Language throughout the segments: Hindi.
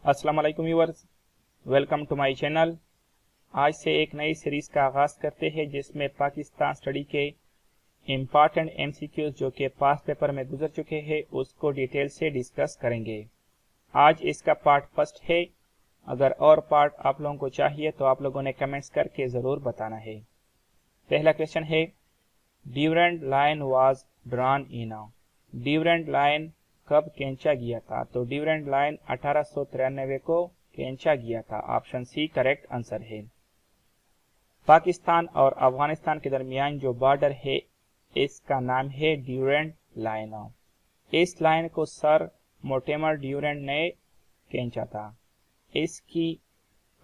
अस्सलाम वालेकुम viewers, welcome to my channel. आज से एक नई सीरीज़ का आगाज़ करते हैं जिसमें पाकिस्तान स्टडी के इम्पॉर्टेंट एमसीक्यूज जो कि पास्ट पेपर में गुजर चुके हैं उसको डिटेल से डिस्कस करेंगे। आज इसका पार्ट फर्स्ट है। अगर और पार्ट आप लोगों को चाहिए तो आप लोगों ने कमेंट्स करके ज़रूर बताना है। पहला क्वेश्चन है, Durand line was drawn in. Durand line कब खींचा गया था? तो ड्यूरेंट लाइन 1893 को खींचा गया था। ऑप्शन सी करेक्ट आंसर है। पाकिस्तान और अफगानिस्तान के दरमियान जो बॉर्डर है इसका नाम है ड्यूरेंट लाइन। इस लाइन को सर मोर्टिमर ड्यूरेंट ने खींचा था। इसकी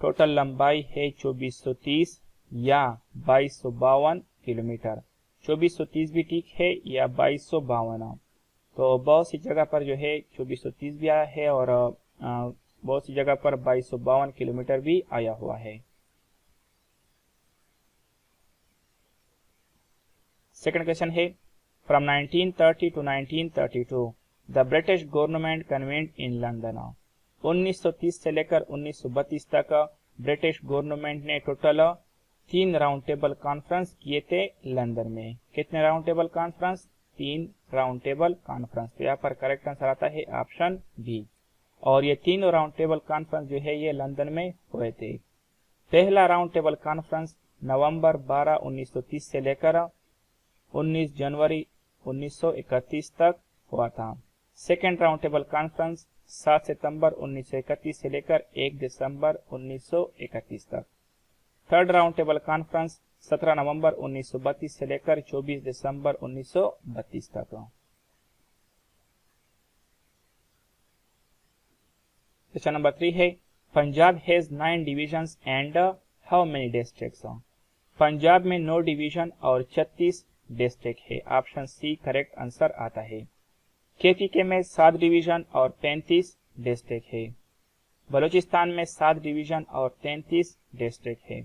टोटल लंबाई है 2430 या 2252 किलोमीटर। 2430 भी ठीक है या 2252। तो बहुत सी जगह पर जो है 2430 भी आया है और बहुत सी जगह पर 2252 किलोमीटर भी आया हुआ है। सेकंड क्वेश्चन है, from 1930 to 1932 the British government convened in London. 1930 से लेकर 1932 तक ब्रिटिश गवर्नमेंट ने टोटल 3 राउंड टेबल कॉन्फ्रेंस किए थे लंदन में। कितने round table conference? 3 round table conference. तो यहाँ पर करेक्ट आंसर आता है ऑप्शन बी। और ये तीनों राउंड टेबल कॉन्फ्रेंस जो है ये लंदन में हुए थे। पहला राउंड टेबल कॉन्फ्रेंस नवंबर 12, 1930 से लेकर 19 जनवरी 1931 तक हुआ था। सेकेंड राउंड टेबल कॉन्फ्रेंस 7 सितंबर 1931 से लेकर 1 दिसंबर 1931 तक। थर्ड राउंड टेबल कॉन्फ्रेंस 17 नवंबर 1932 से लेकर 24 दिसंबर 1932 तक। क्वेश्चन नंबर 3 है, Punjab has 9 divisions and how many districts. Punjab में 9 डिवीजन और 36 डिस्ट्रिक्ट है। ऑप्शन सी करेक्ट आंसर आता है। केपीके में 7 डिवीजन और 35 डिस्ट्रिक्ट है। बलूचिस्तान में 7 डिवीजन और 33 डिस्ट्रिक्ट है।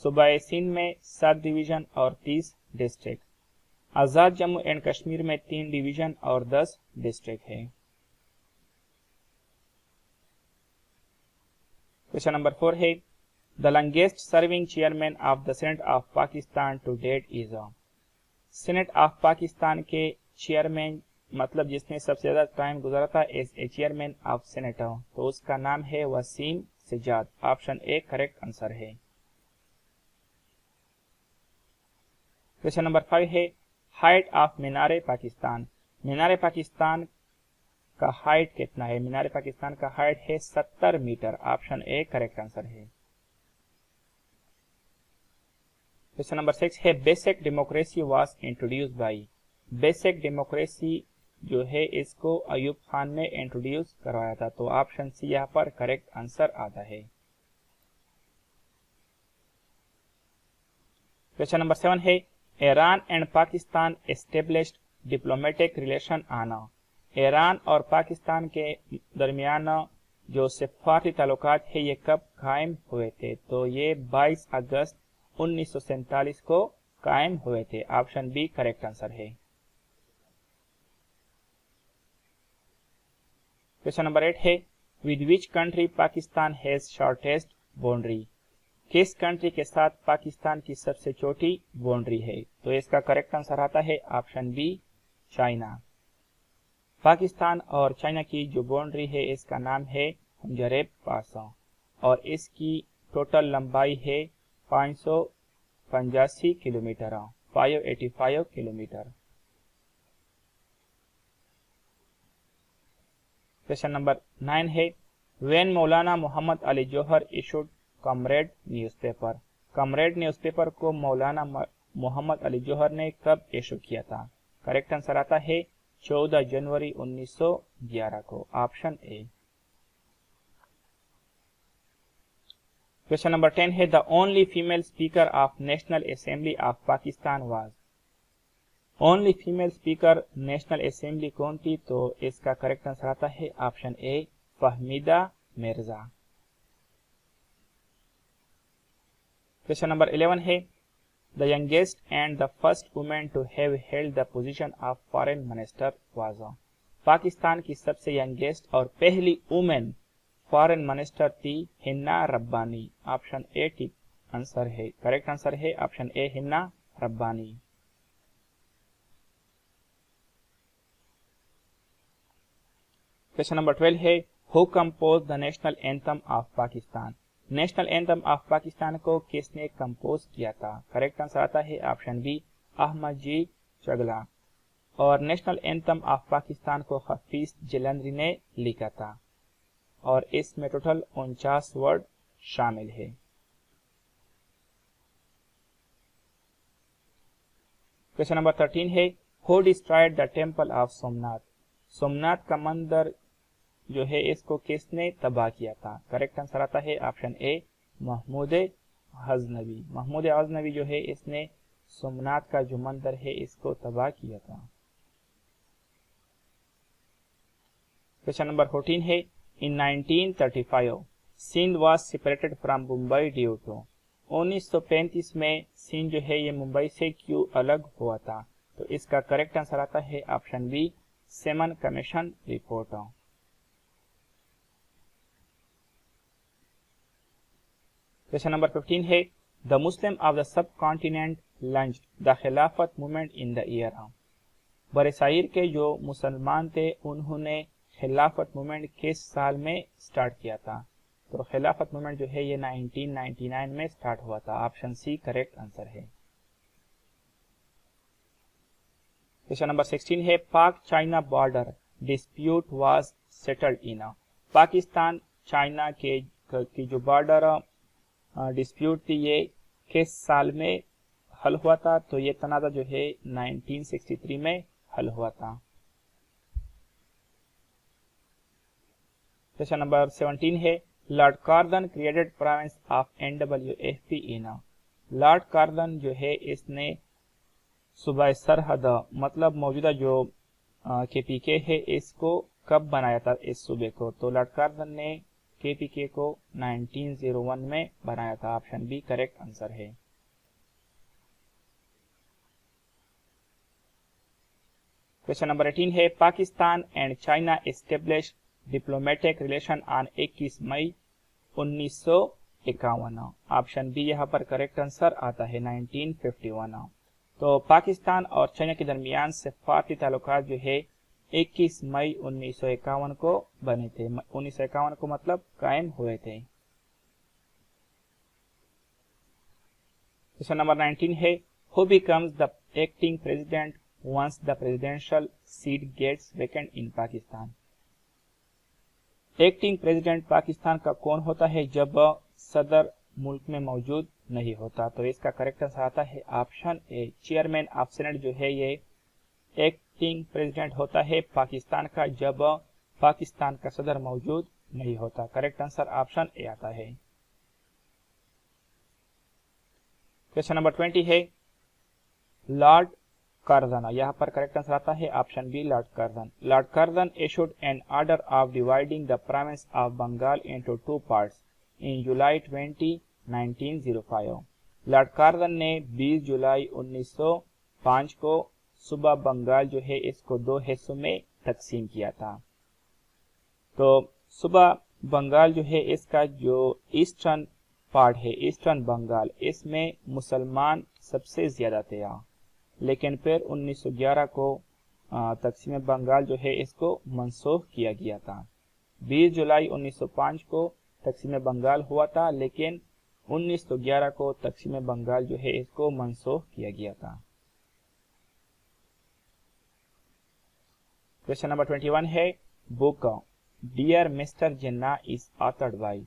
सूबा सिंध में 7 डिवीजन और 30 district. Azad Jammu and Kashmir में 3 डिवीजन और 10 डिस्ट्रिक्ट है। क्वेश्चन नंबर 4 है, the longest serving chairman of the senate of Pakistan to date is. Senate of Pakistan के चेयरमैन मतलब जिसने सबसे ज्यादा टाइम गुजारा था as a chairman of senate, तो उसका नाम है Waseem Sajjad. Option A correct answer है। क्वेश्चन नंबर 5 है, हाइट ऑफ मीनार पाकिस्तान। मीनार पाकिस्तान का हाइट कितना है? मीनार पाकिस्तान का हाइट है 70 metre. Option A correct answer है। क्वेश्चन नंबर 6 है, basic democracy was introduced by. Basic democracy जो है इसको अयूब खान ने इंट्रोड्यूस करवाया था। तो ऑप्शन सी यहाँ पर करेक्ट आंसर आता है। क्वेश्चन नंबर 7 है, Iran and Pakistan established diplomatic relation आना। ईरान और पाकिस्तान के दरमियान जो सफारती ताल्लुकात है ये कब कायम हुए थे? तो ये 22 अगस्त 1947 को कायम हुए थे। ऑप्शन बी करेक्ट आंसर है। क्वेश्चन नंबर 8 है, with which country Pakistan has shortest boundary. किस कंट्री के साथ पाकिस्तान की सबसे छोटी बाउंड्री है? तो इसका करेक्ट आंसर आता है ऑप्शन बी चाइना। पाकिस्तान और चाइना की जो बाउंड्री है इसका नाम है हंजरेब पास और इसकी टोटल लंबाई है 585 किलोमीटर, 585 किलोमीटर। क्वेश्चन नंबर 9 है, when Maulana Mohammad Ali Jauhar issued Comrade newspaper. Comrade newspaper को मौलाना मोहम्मद अली जौहर ने कब इशू किया था? करेक्ट आंसर आता है 14 जनवरी 1911 को। Option A. क्वेश्चन नंबर 10 है, the only female speaker of national assembly of Pakistan was. Only female speaker national assembly कौन थी? तो इसका करेक्ट आंसर आता है option A Fahmida Mirza. Question number 11 है, the youngest and the first women to have held the position of foreign minister was. Pakistan की सबसे यंगेस्ट और पहली वुमेन फॉरेन मिनिस्टर थी हिन्ना रब्बानी। ऑप्शन ए ठीक आंसर है, करेक्ट आंसर है ऑप्शन ए हिन्ना रब्बानी। क्वेश्चन नंबर 12 है who compose the national anthem of Pakistan. National anthem of Pakistan को किसने कंपोज किया था? करेक्ट आंसर आता है ऑप्शन बी अहमद जी चगला। और नेशनल एंथम ऑफ पाकिस्तान को हफीज जलंधरी ने लिखा था और इसमें टोटल 49 वर्ड शामिल है। क्वेश्चन नंबर 13 है who destroyed the temple of Somnath. Somnath का मंदिर जो है इसको किसने तबाह किया था? करेक्ट आंसर आता है ऑप्शन ए महमूद गजनवी। महमूद गजनवी जो है इसने सोमनाथ का जो मंदिर है इसको तबाह किया था। क्वेश्चन नंबर 14 है in 1935 Sindh was separated from Mumbai due to. 1935 में सिंध जो है ये मुंबई से क्यों अलग हुआ था? तो इसका करेक्ट आंसर आता है option B Simon commission report. Question number 15 है the Muslim of the subcontinent launched the Khilafat movement in the year. बरसाइर के जो मुसलमान थे उन्होंने खिलाफत मूवमेंट किस साल में स्टार्ट किया था? तो खिलाफत मूवमेंट जो है ये 1999 में स्टार्ट हुआ था। ऑप्शन सी करेक्ट आंसर है। क्वेश्चन नंबर 16 है पाक China border dispute was settled in. Pakistan China के की जो बॉर्डर डिस्प्यूट थी ये किस साल में हल हुआ था? तो ये तनाज़ा जो है 1963 में हल हुआ था। क्वेश्चन नंबर 17 है Lord Curzon created province of NWFP in. Lord Curzon जो है इसने सूबा सरहद मतलब मौजूदा जो KPK है इसको कब बनाया था इस सूबे को? तो लॉर्ड कार्जन ने KPK को 1901 में बनाया था। ऑप्शन बी करेक्ट आंसर है। क्वेश्चन नंबर 18 है Pakistan and China establish diplomatic relation on 21 May 1951। Option B यहाँ पर करेक्ट आंसर आता है 1951। तो पाकिस्तान और चाइना के दरमियान सफारती ताल्लुकात जो है 21 मई 1951 को बने थे। 1951 को मतलब कायम हुए थे। क्वेश्चन नंबर 19 है who becomes the acting president once the presidential seat gets vacant in Pakistan. Acting president Pakistan का कौन होता है जब सदर मुल्क में मौजूद नहीं होता? तो इसका करेक्ट आंसर आता है option A chairman of senate जो है ये एक्टिंग प्रेसिडेंट होता है पाकिस्तान का जब पाकिस्तान का सदर मौजूद नहीं होता। करेक्ट आंसर ऑप्शन ए आता है। क्वेश्चन नंबर 20 है लॉर्ड कार्जन। यहाँ पर करेक्ट आंसर आता है option B Lord Curzon. Lord Curzon issued an order of dividing the province of Bengal into 2 parts in July 20, 1905। Lord Curzon ने 20 जुलाई 1905 को सूबा बंगाल जो है इसको 2 हिस्सों में तकसीम किया था। तो सूबा बंगाल जो है इसका जो ईस्टर्न पार्ट है ईस्टर्न बंगाल इसमें मुसलमान सबसे ज्यादा थे, लेकिन फिर 1911 को तकसीम बंगाल जो है इसको मनसूख किया गया था। 20 जुलाई 1905 को तकसीम बंगाल हुआ था, लेकिन 1911 को तकसीम बंगाल जो है इसको मनसूख किया गया था। क्वेश्चन नंबर 21 है book dear mister Jinnah is authored by.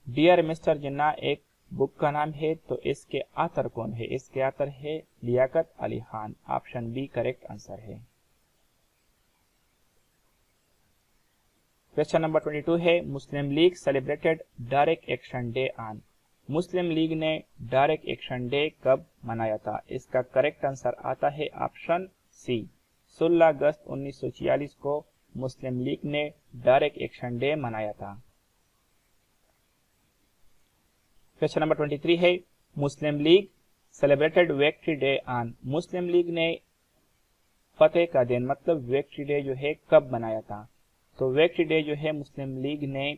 Dear mister Jinnah एक बुक का नाम है, तो इसके ऑथर कौन है? इसके ऑथर है Liaquat Ali Khan. Option B correct answer है। क्वेश्चन नंबर 22 है Muslim League celebrated Direct Action Day on. Muslim league ने डायरेक्ट एक्शन डे कब मनाया था? इसका करेक्ट आंसर आता है ऑप्शन सी 16 अगस्त 1946 को मुस्लिम लीग ने डायरेक्ट एक्शन डे मनाया था। क्वेश्चन नंबर 23 है Muslim League celebrated Victory Day on. Muslim league ने फतेह का दिन मतलब विक्ट्री डे जो है कब मनाया था? तो विक्ट्री डे जो है मुस्लिम लीग ने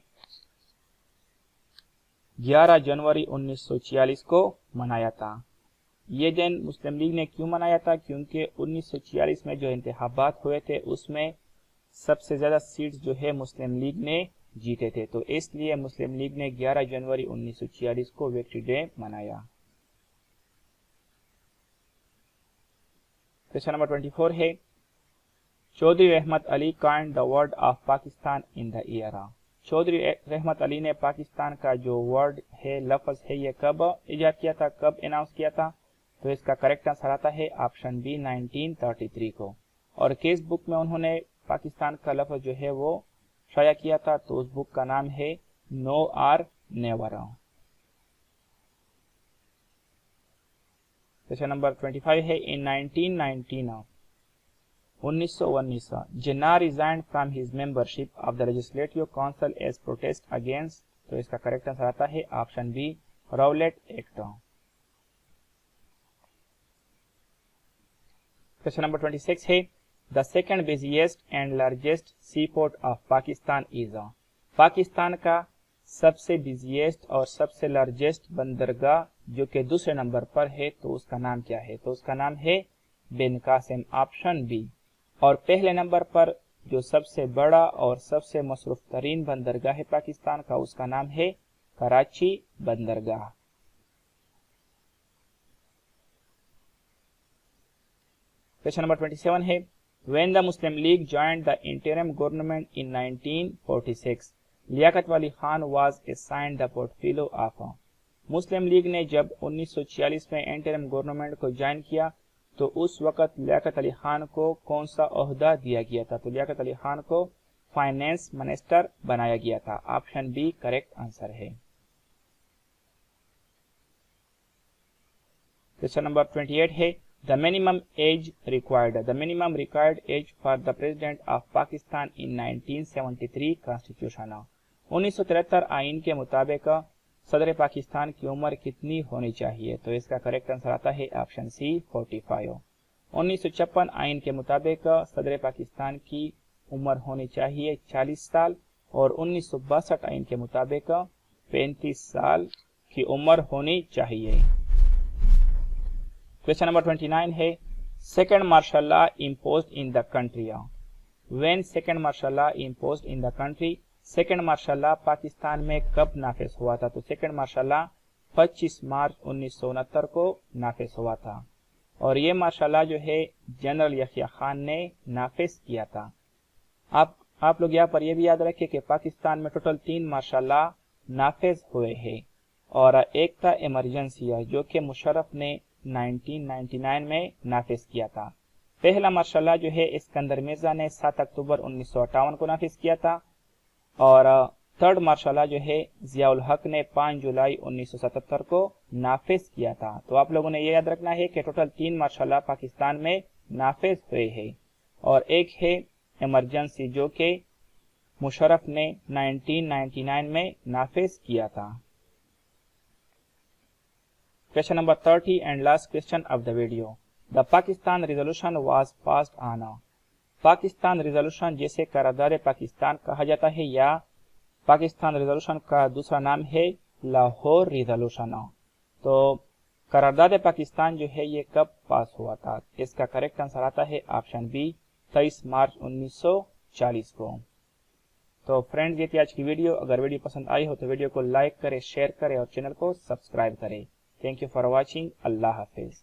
11 जनवरी 1946 को मनाया था। ये दिन मुस्लिम लीग ने क्यों मनाया था? क्योंकि 1946 में जो इंतखाबात हुए थे उसमें सबसे ज़्यादा सीट्स जो है मुस्लिम लीग ने जीते थे, तो इसलिए मुस्लिम लीग ने 11 जनवरी 1946 को विक्ट्री डे मनाया। क्वेश्चन नंबर 24 है, Chaudhry Rahmat Ali coined the word of Pakistan in the year. Chaudhry Rahmat Ali ने पाकिस्तान का जो वर्ड है, लफ्ज है, ये कब इजाद किया था, कब अनाउंस किया था? तो इसका करेक्ट आंसर आता है ऑप्शन बी 1933 को। और किस बुक में उन्होंने पाकिस्तान का लफ्ज जो है वो शाया किया था? तो उस बुक का नाम है no or never. Question number 25 है, in 1919 Jinnah resigned from his membership of the legislative council as protest against. तो इसका करेक्ट आंसर आता है option B Rowlatt Act. Question number 26 है, the second busiest and largest sea port of Pakistan is. Pakistan का सबसे बिजिएस्ट और सबसे लार्जेस्ट बंदरगाह जो कि दूसरे नंबर पर है, तो उसका नाम क्या है? तो उसका नाम है बिन कासिम, ऑप्शन बी। और पहले नंबर पर जो सबसे बड़ा और सबसे मसरूफ तरीन बंदरगाह है पाकिस्तान का, उसका नाम है कराची बंदरगाह। क्वेश्चन नंबर 27 है, when the Muslim League joined the interim government in 1946 Liaquat Ali Khan was assigned the portfolio of. Muslim league ने जब 1946 में इंटरिम गवर्नमेंट को ज्वाइन किया तो उस वक्त लियाकत अली खान को कौन सा ओहदा दिया गया था? तो लियाकत अली खान को फाइनेंस मिनिस्टर बनाया गया था। ऑप्शन बी करेक्ट आंसर है। क्वेश्चन नंबर 28 है, the minimum age required age for the president of Pakistan in 1973 constitution. 1973 आइन के मुताबिक सदर पाकिस्तान की उम्र कितनी होनी चाहिए? तो इसका करेक्ट आंसर आता है ऑप्शन सी 45। 1956 आइन के मुताबिक सदर पाकिस्तान की उम्र होनी चाहिए 40 साल और 1962 आइन के मुताबिक 35 साल की उम्र होनी चाहिए। क्वेश्चन नंबर 29 है, second martial law imposed in the country. When second martial law imposed in the country, second martial law Pakistan में कब नाफिज हुआ था? तो सेकेंड मार्शल लॉ 25 मार्च 1969 को नाफिज हुआ था और ये मार्शल लॉ जो है जनरल यहिया खान ने नाफिज किया था। आप लोग यहाँ पर यह भी याद रखें कि पाकिस्तान में टोटल 3 मार्शल लॉ नाफिज हुए हैं और एक था इमरजेंसी जो कि मुशर्रफ ने 1999 में नाफिज किया था। पहला मार्शल लॉ जो है इस्कंदर मिर्जा ने 7 अक्टूबर 1958 को नाफिज किया था और थर्ड मार्शल लॉ जो है जियाउल हक ने 5 जुलाई 1977 को नाफिज किया था। तो आप लोगों ने ये याद रखना है कि टोटल 3 मार्शल लॉ पाकिस्तान में नाफिज हुए हैं और एक है इमरजेंसी जो कि मुशर्रफ ने 1999 में नाफिज किया था। Question number 30 and last question of the video, the Pakistan resolution was passed on. Pakistan resolution जिसे करारदाद पाकिस्तान कहा जाता है या पाकिस्तान रिजोल्यूशन का दूसरा नाम है लाहौर रिजोल्यूशन। तो करारदाद पाकिस्तान जो है ये कब पास हुआ था? इसका करेक्ट आंसर आता है ऑप्शन बी 23 मार्च 1940 को। तो फ्रेंड्स, ये थी आज की वीडियो। अगर वीडियो पसंद आई हो तो वीडियो को लाइक करें, शेयर करें और चैनल को सब्सक्राइब करें। Thank you for watching. Allah Hafiz.